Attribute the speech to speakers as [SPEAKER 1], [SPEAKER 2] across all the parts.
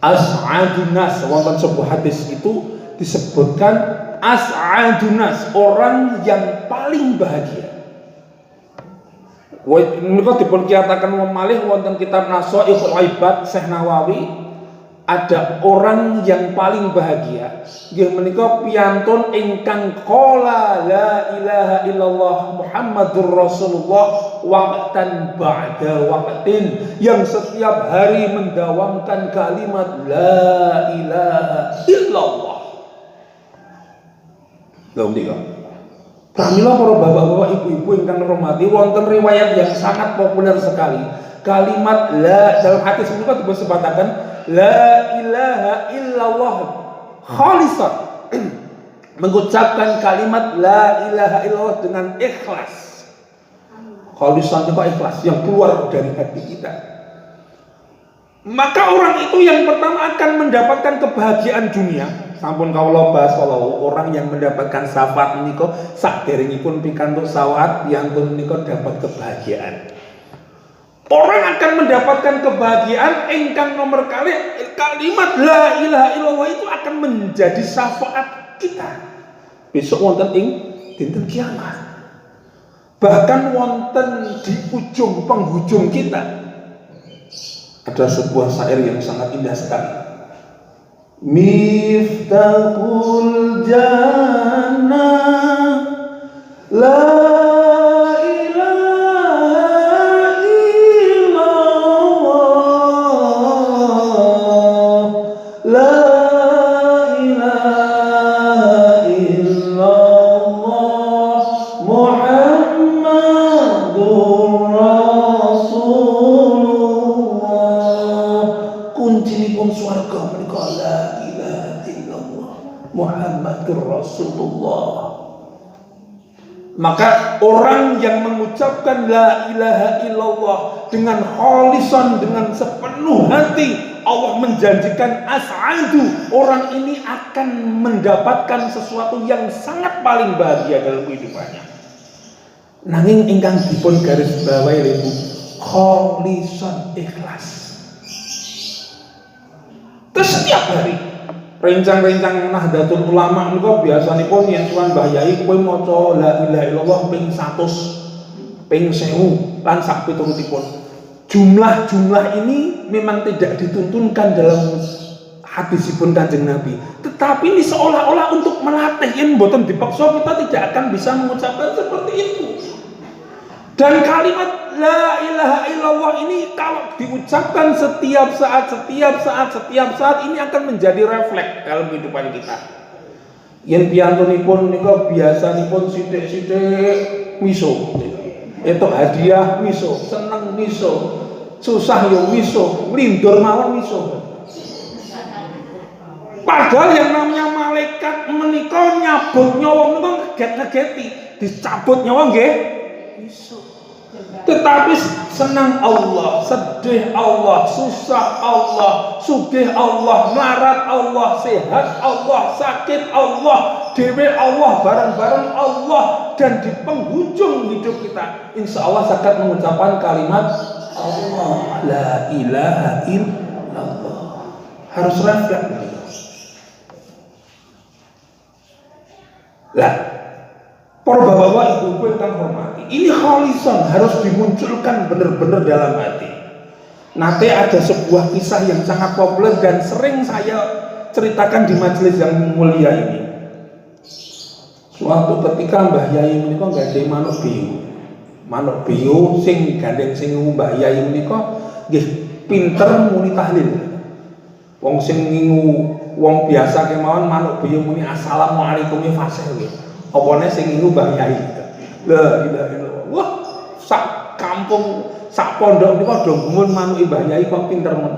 [SPEAKER 1] As'adun nas, wonten sebuah hadis itu disebutkan as'adun nas, orang yang paling bahagia. Menika dipun kiyataken malih wonten kitab Nasaikhul Ibad Syekh Nawawi, ada orang yang paling bahagia nggih menika piyantun ingkang qala la ilaha illallah Muhammadur Rasulullah waqtan ba'da waqtin, yang setiap hari mendawamkan kalimat la ilaha illallah. Lha menika pramila para bapak-bapak, ibu-ibu ingkang hormati, wonten riwayat yang sangat populer sekali. Kalimat la dalam hadis menika disebutaken la ilaha illallah khalisan. Mengucapkan kalimat la ilaha illallah dengan ikhlas. Khalisan itu ikhlas yang keluar dari hati kita. Maka orang itu yang pertama akan mendapatkan kebahagiaan dunia. Sampun kawula bahas kalau orang yang mendapatkan syafaat menika saderengipun pikantuk syafaat piyantun menika dapat kebahagiaan. Orang akan mendapatkan kebahagiaan ingkang nomor kali kalimat la ilaha illallah itu akan menjadi syafaat kita besok wonten ing dinten kiamat. Bahkan wonten di ujung penghujung kita ada sebuah syair yang sangat indah sekali. Miftahul jannah la ilaha illallah, la ilaha illallah Muhammadur Rasulullah. Kuncinipun swarga menika la ilaha illallah Muhammadur Rasulullah. Maka orang yang mengucapkan la ilaha illallah dengan khalisan, dengan sepenuh hati, Allah menjanjikan as'adu, orang ini akan mendapatkan sesuatu yang sangat paling bahagia dalam kehidupannya. Nanging ingkang dipun garis bawahi ibu, khalisan, ikhlas. Terus setiap hari rencang-rencang Nahdlatul Ulama menika biasanipun yen suwan Mbah Yai kowe maca la ilaha illallah ping 100, ping 1000 lan sak piturutipun. Jumlah-jumlah ini memang tidak dituntunkan dalam hadisipun Kanjeng Nabi, tetapi ini seolah-olah untuk melatih, yen mboten dipaksa kita tidak akan bisa mengucapkan seperti itu. Dan kalimat la ilaha illallah ini kalau diucapkan setiap saat ini akan menjadi refleks dalam kehidupan kita. Yen piyantunipun nika biasanipun sithik-sithik miso. Itu hadiah miso, seneng miso, susah yo miso, lindur mawon miso. Padahal yang namanya malaikat menika nyabut nyawa menika ngeget-ngegeti, dicabut nyawa nggih miso. Tetapi senang Allah, sedih Allah, susah Allah, sugih Allah, melarat Allah, sehat Allah, sakit Allah, dewe Allah, bareng-bareng Allah, dan di penghujung hidup kita insya Allah zakat mengucapkan kalimat Allah la ilaha illallah. Harus refleks. Lah, para bapak-bapak, ibu-ibu yang kami hormati, ini khalisan harus dimunculkan benar-benar dalam hati. Nanti ada sebuah kisah yang sangat populer dan sering saya ceritakan di majelis yang mulia ini. Suatu ketika Mbah Yai menika gandeng manuk biyu sing gandeng sing Mbah Yai menika nggih pinter muni tahlil. Wong sing ngingu wong biasa kemawon manuk biyu muni assalamualaikum fasih nggih. Opone sing ngingu Mbah Yai. La ilaha illallah. Wah, sak kampung, sak pondok niku do gumun manuke Mbah Yai kok pinter men.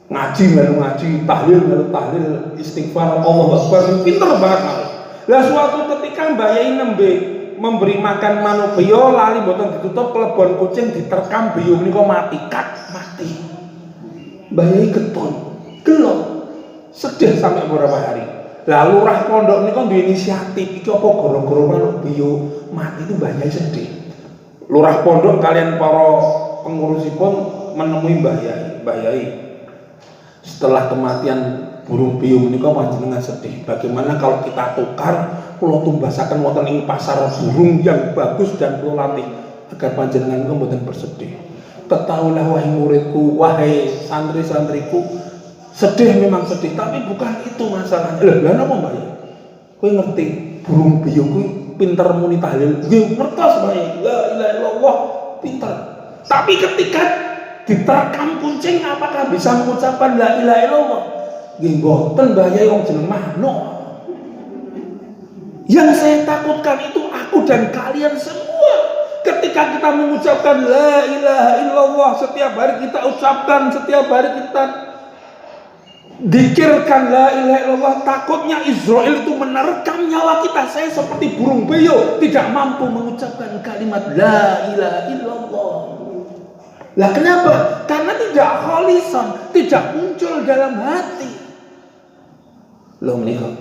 [SPEAKER 1] Ngaji melu ngaji, tahlil melu tahlil, istighfar, Allahu Akbar, pinter banget malu. Lah suatu ketika Mbah Yai nembe memberi makan manuk beyo lali mboten ditutup, kelebon kucing diterkam beyo menika mati, mati. Mbah Yai getun, gelo, sedih sampai beberapa hari. Lalu lurah pondok ini kan inisiatif, iki apa gara-gara manuk beyo mati itu Mbah Yai sedih. Lurah pondok kalian para pengurusipun menemui Mbah Yai. setelah kematian burung piyung menika panjenengan sedih. Bagaimana kalau kita tukar, kula tumbasaken wonten ing pasar burung yang bagus dan kula latih agar panjenengan menika mboten bersedih. Ketahuilah wahai muridku, wahai santri-santriku, sedih memang sedih, tapi bukan itu masalahnya. Lah napa Mbak ya? Kowe ngerti burung piyung kuwi pinter muni tahlil. Nggih, ngertos Mbak ya. La ilaha illallah, pinter. Tapi ketika diterkam kuncing, apakah bisa mengucapkan la ilaha illallah? Nggih mboten Mbak ya, wong jeneng manuk. Yang saya takutkan itu aku dan kalian semua. Ketika kita mengucapkan la ilaha illallah, setiap hari kita ucapkan, setiap hari kita dikirkan la ilaha illallah, takutnya Israel itu menerkam nyawa kita. Saya seperti burung beo, tidak mampu mengucapkan kalimat la ilaha illallah. Lah kenapa? Karena tidak kholisan, tidak muncul dalam hati. Loh menika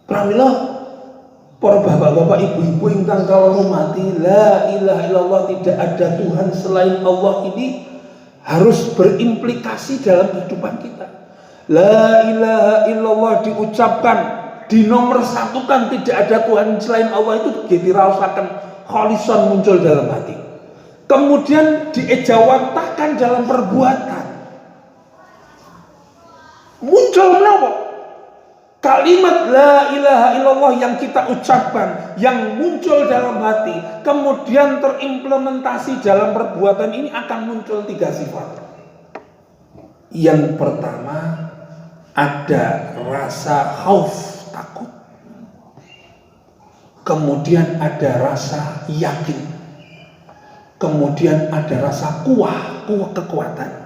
[SPEAKER 1] pramila para bapak-bapak, ibu-ibu ingkang kawula hormati, la ilaha illallah, tidak ada Tuhan selain Allah ini harus berimplikasi dalam kehidupan kita. La ilaha illallah diucapkan, dinomorsatukan, tidak ada Tuhan selain Allah, itu dirasakan kholisan muncul dalam hati. Kemudian diejawantahkan dalam perbuatan. Muncul menapa? Kalimat la ilaha illallah yang kita ucapkan, yang muncul dalam hati, kemudian terimplementasi dalam perbuatan, ini akan muncul 3 sifat. Yang pertama, ada rasa khauf, takut. Kemudian ada rasa yakin. Kemudian ada rasa kuah kekuatan.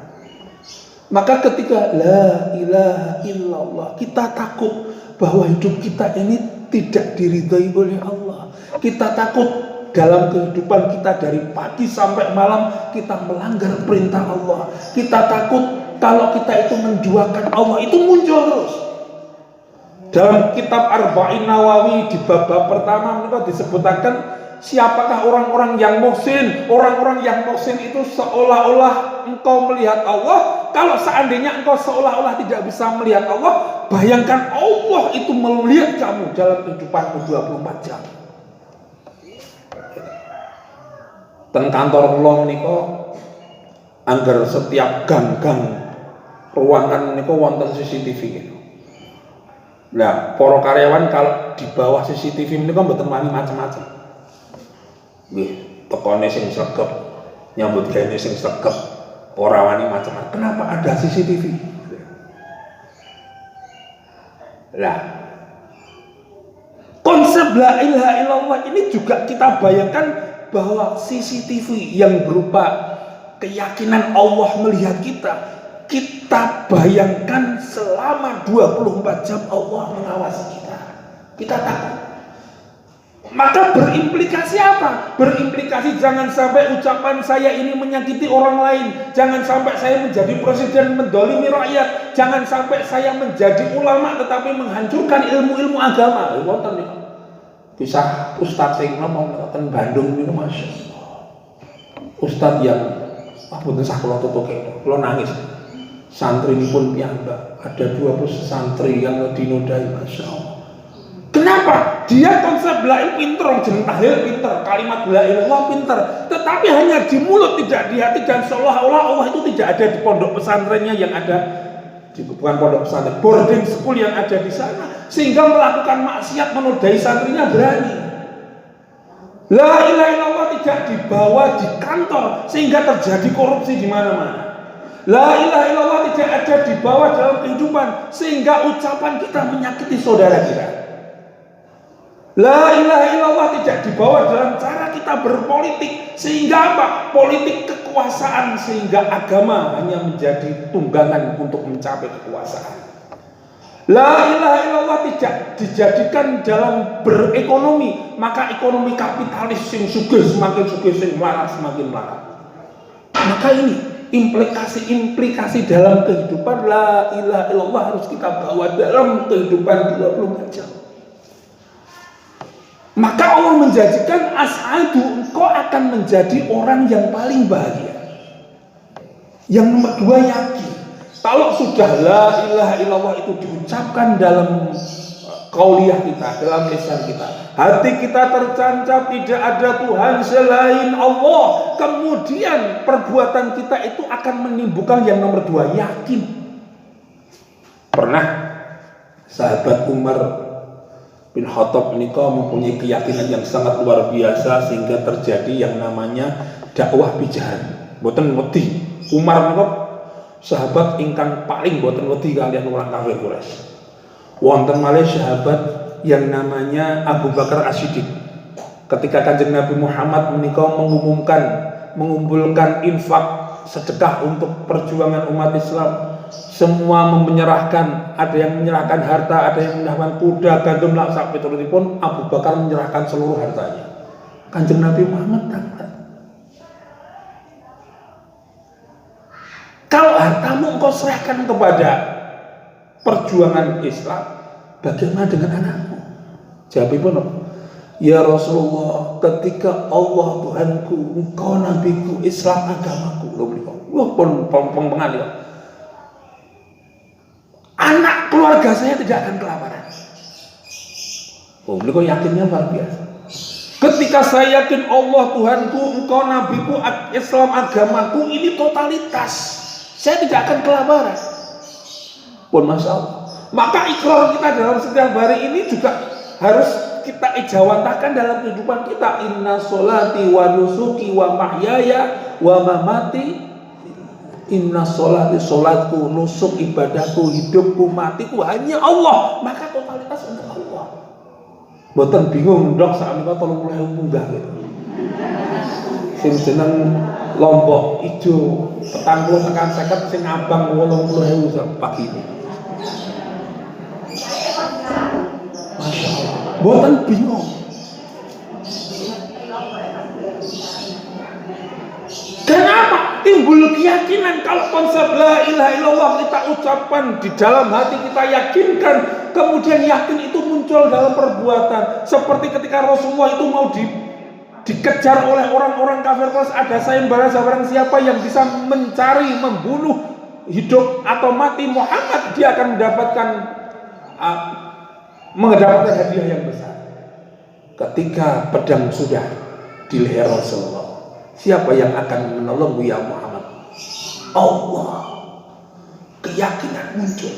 [SPEAKER 1] Maka ketika la ilaha illallah, kita takut bahwa hidup kita ini tidak diridhai oleh Allah. Kita takut dalam kehidupan kita dari pagi sampai malam kita melanggar perintah Allah. Kita takut kalau kita itu menduakan Allah, itu muncul terus. Dalam kitab Arba'in Nawawi di bab pertama mereka disebutkan siapakah orang-orang yang muhsin. Orang-orang yang muhsin itu seolah-olah engkau melihat Allah. Kalau seandainya engkau seolah-olah tidak bisa melihat Allah, bayangkan Allah itu melihat kamu dalam kehidupanmu 24 jam. Ten kantor kula menika anggar setiap gang-gang ruangan menika wonten CCTV gitu. Nah, para karyawan kalau di bawah CCTV menika mboten wani macam-macam. Nggih, tekone sing sregep, nyambut gawe sing sregep, ora wani macam-macam. Kenapa ada CCTV? Lah, konsep la ilaha illallah ini juga kita bayangkan bahwa CCTV yang berupa keyakinan Allah melihat kita, kita bayangkan selama 24 jam Allah mengawasi kita. Kita takut. Maka berimplikasi apa? Berimplikasi jangan sampai ucapan saya ini menyakiti orang lain. Jangan sampai saya menjadi presiden mendolimi rakyat. Jangan sampai saya menjadi ulama tetapi menghancurkan ilmu-ilmu agama. Wonten niku. Kisah Ustadz sing ngomong ten Bandung niku Masya Allah. Ustadz yang mboten sah kula tutuke. Kula nangis. Santri pun piyambak. Ada 20 santri yang dinodai, Masya Allah. Kenapa? Dia konsep la ilaha pinter, jeneng tahlil pinter, kalimat la ilaha pinter, tetapi hanya di mulut tidak di hati, dan seolah-olah Allah itu tidak ada di pondok pesantrennya yang ada di bukan pondok pesantren, boarding school yang ada di sana, sehingga melakukan maksiat menodai santrinya berani. La ilaha illallah tidak dibawa di kantor sehingga terjadi korupsi di mana-mana. La ilaha illallah tidak ada dibawa dalam kehidupan sehingga ucapan kita menyakiti saudara kita. La ilaha illallah tidak dibawa dalam cara kita berpolitik sehingga apa? Politik kekuasaan, sehingga agama hanya menjadi tunggangan untuk mencapai kekuasaan. La ilaha illallah tidak dijadikan dalam berekonomi, maka ekonomi kapitalis sing sugih semakin sugih, sing melarat semakin melarat. Maka ini implikasi dalam kehidupan la ilaha illallah harus kita bawa dalam kehidupan 24 jam. Maka Allah menjanjikan as'adu, engkau akan menjadi orang yang paling bahagia. Yang nomor 2 yakin. Kalau sudah la ilaha illallah itu diucapkan dalam qauliyah kita, dalam lisan kita, hati kita tercancap tidak ada Tuhan selain Allah, kemudian perbuatan kita itu akan menimbulkan yang nomor dua, yakin. Pernah sahabat Umar bin Khattab ini mempunyai keyakinan yang sangat luar biasa sehingga terjadi yang namanya dakwah bijahan. Boten wedi Umar menika sahabat ingkang paling boten wedi kalian orang kafir Quraisy. Wonten malih sahabat yang namanya Abu Bakar As-Siddiq. Ketika Kanjeng Nabi Muhammad menika mengumpulkan infak sedekah untuk perjuangan umat Islam, semua menyerahkan, ada yang menyerahkan harta, ada yang menyerahkan kuda, gandum, laksa piturutipun, Abu Bakar menyerahkan seluruh hartanya. Kanjeng Nabi Muhammad dapat. Kalau hartamu engkau serahkan kepada perjuangan Islam, bagaimana dengan anakmu? Jawabipun, ya Rasulullah, ketika Allah Tuhanku, engkau nabiku, Islam agamaku, wah pun pengen ya. Anak keluarga saya tidak akan kelaparan. Oh, beliau yakinnya luar biasa. Ketika saya yakin Allah Tuhanku, engkau nabiku, Islam agamaku, ini totalitas. Saya tidak akan kelaparan. Pun masalah. Maka ikrar kita dalam setiap hari ini juga harus kita ijawantahkan dalam kehidupan kita. Inna sholati wa nusuki wa mahyaya wa mamati. Inna sholati, sholatku, nusuk, ibadahku, hidupku, matiku hanya Allah. Maka totalitas untuk Allah. Boten bingung dok saat ini tolong mulai munggah gitu. Sing jeneng Lombok ijo petang puluh tekan 50 sing abang 80.000 pagi ini. Masya Allah. Boten bingung. Kenapa? Timbul keyakinan kalau konsep la ilaha illallah kita ucapkan di dalam hati, kita yakinkan, kemudian yakin itu muncul dalam perbuatan. Seperti ketika Rasulullah itu mau dikejar oleh orang-orang kafir Quraisy, ada sayembara barang siapa yang bisa mencari, membunuh, hidup atau mati Muhammad, dia akan mendapatkan hadiah yang besar. Ketika pedang sudah di leher Rasulullah, siapa yang akan menolongmu ya Muhammad? Allah. Keyakinan muncul.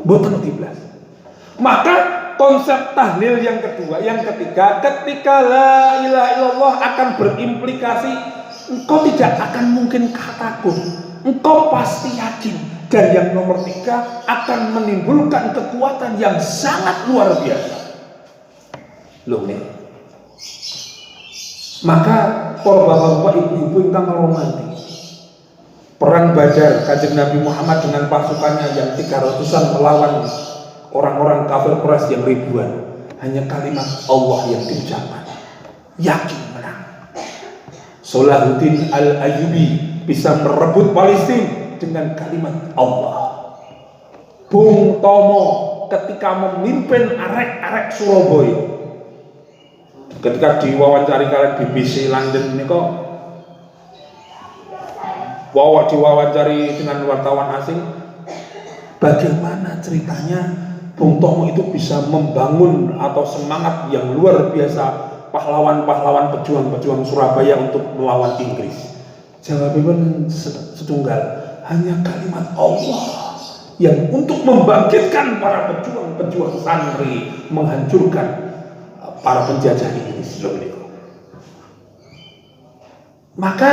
[SPEAKER 1] Boten 12. Maka konsep tahlil yang kedua, yang ketiga, ketika la ilaha illallah akan berimplikasi engkau tidak akan mungkin takut, engkau pasti yakin. Dan yang nomor 3 akan menimbulkan kekuatan yang sangat luar biasa. Loh nih. Maka para bapak-bapak, ibu-ibu yang hormati, perang Badar, Kanjeng Nabi Muhammad dengan pasukannya yang 300-an melawan orang-orang kafir Quraisy yang ribuan, hanya kalimat Allah yang diucapkan, yakin menang. Salahuddin Al-Ayyubi bisa merebut Palestina dengan kalimat Allah. Bung Tomo ketika memimpin arek-arek Surabaya, ketika diwawancari kalian BBC London ini kok diwawancari dengan wartawan asing, bagaimana ceritanya Bung Tomo itu bisa membangun atau semangat yang luar biasa pahlawan-pahlawan pejuang-pejuang Surabaya untuk melawan Inggris. Jawabannya setunggal, hanya kalimat Allah yang untuk membangkitkan para pejuang-pejuang santri, menghancurkan para penjajah Inggris. Maka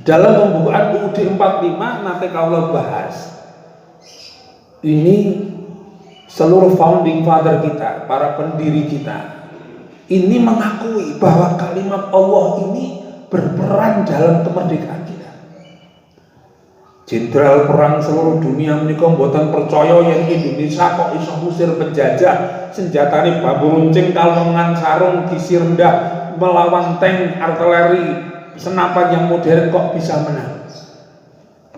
[SPEAKER 1] dalam pembukaan UUD 45 nanti kalau bahas ini, seluruh founding father kita, para pendiri kita ini mengakui bahwa kalimat Allah ini berperan dalam kemerdekaan kita. Jenderal perang seluruh dunia menika mboten percaya yen Indonesia kok iso ngusir penjajah, senjatane bambu runcing, kalongan, sarung, gisi rendah, melawan tank, artileri, senapan yang modern kok bisa menang.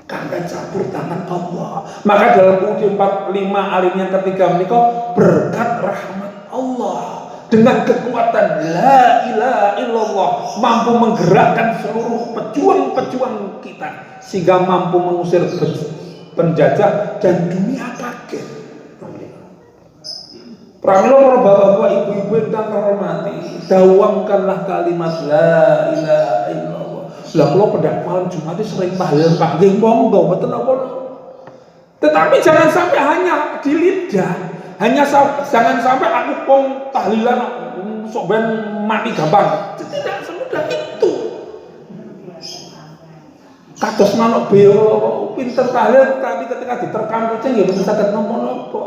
[SPEAKER 1] Karena campur tangan Allah. Maka dalam UUD 45 alinea ketiga menika berkat rahmat Allah dengan kekuatan la ilaha illallah mampu menggerakkan seluruh pejuang-pejuang kita sehingga mampu mengusir penjajah dan dunia kaget. Pramila para bapak-bapak, ibu-ibu ingkang hormati, dawamkanlah kalimat la ilaha illallah. Lah kula pedak malam Jumat sering tahlil Pak nggih monggo mboten napa-napa. Tetapi jangan sampai hanya di lidah, jangan sampai aku pong tahlilan sok ben mati gampang. Tidak semudah itu. Kados manuk beo pinter tahlil tapi ketika diterkam kucing ya mboten saged napa-napa.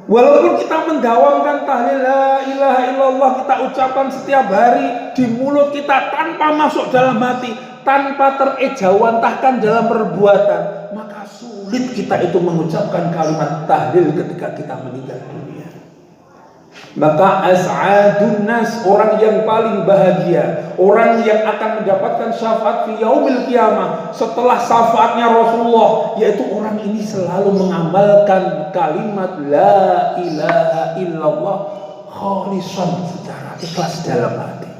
[SPEAKER 1] Walaupun kita mendawamkan tahlil la ilaha illallah, kita ucapkan setiap hari di mulut kita tanpa masuk dalam hati, tanpa terejawantahkan dalam perbuatan, maka sulit kita itu mengucapkan kalimat tahlil ketika kita meninggal dunia. Maka as'adun nas, orang yang paling bahagia, orang yang akan mendapatkan syafaat fi yaumil qiyamah setelah syafaatnya Rasulullah, yaitu orang ini selalu mengamalkan kalimat la ilaha illallah khalisan, secara ikhlas dalam hati.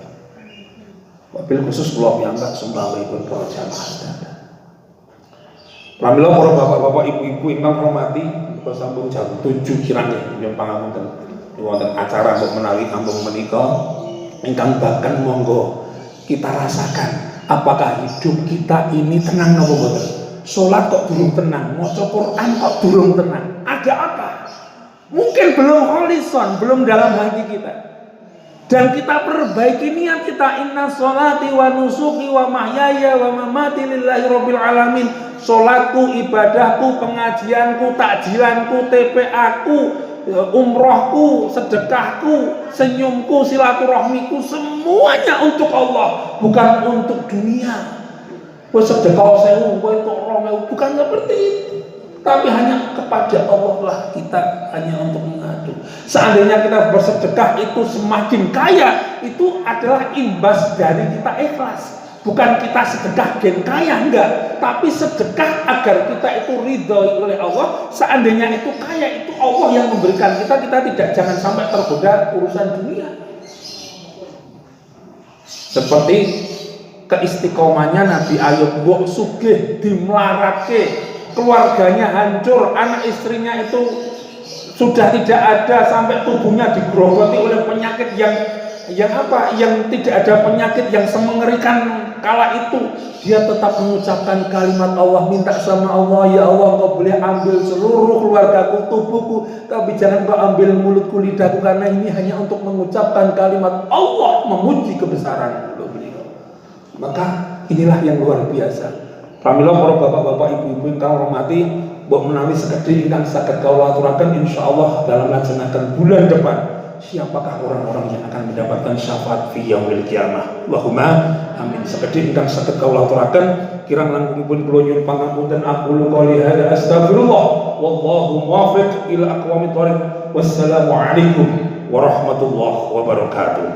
[SPEAKER 1] Wabil khusus kula piyambak sembahipun para jamaah. Pramila para bapak-bapak, ibu-ibu ingkang hormati, menika sampun jam 7 kirane nyuwun pangapunten. Wonten acara untuk menawi kampung menika ingkang bahkan monggo kita rasakan apakah hidup kita ini tenang napa mboten. Salat kok durung tenang, maca Quran kok durung tenang. Ada apa? Mungkin belum khalisan, belum dalam hati kita. Dan kita perbaiki niat kita, inna sholati wa nusuki wa mahyaya wa mamati lillahi rabbil alamin. Salatku, ibadahku, pengajianku, takjilanku, TPA-ku, umrohku, sedekahku, senyumku, silaturahmiku, semuanya untuk Allah, bukan untuk dunia. Kowe sedekah 1000, kowe entuk 2000, bukan seperti itu. Tapi hanya kepada Allah lah kita hanya untuk mengadu. Seandainya kita bersedekah itu semakin kaya, itu adalah imbas dari kita ikhlas. Bukan kita sedekah gen kaya, enggak, tapi sedekah agar kita itu ridho oleh Allah. Seandainya itu kaya, itu Allah yang memberikan kita tidak, jangan sampai tergoda urusan dunia. Seperti keistiqomahnya Nabi Ayub, mbok sugih dimlaratke, keluarganya hancur, anak istrinya itu sudah tidak ada, sampai tubuhnya digerogoti oleh penyakit yang tidak ada penyakit yang semengerikan. Kala itu dia tetap mengucapkan kalimat Allah, minta sama Allah, ya Allah engkau boleh ambil seluruh keluargaku, tubuhku, tapi jangan kau ambil mulutku, lidahku, karena ini hanya untuk mengucapkan kalimat Allah, memuji kebesaran beliau. Maka inilah yang luar biasa. Pramila para bapak-bapak, ibu-ibu ingkang hormati, mbok menawi sekedhik ingkang saged kawula aturaken insyaallah dalam lajengaken bulan depan, siapakah orang-orang yang akan mendapatkan syafaat fi yaumil qiyamah. Allahumma amin. Sekedhik ingkang saged kawula aturaken, kirang langkungipun kula nyuwun pangapunten, aqulu qouli hadza astaghfirullah wallahu muwaffiq ila aqwamit thoriq. Wassalamu alaikum warahmatullahi wabarakatuh.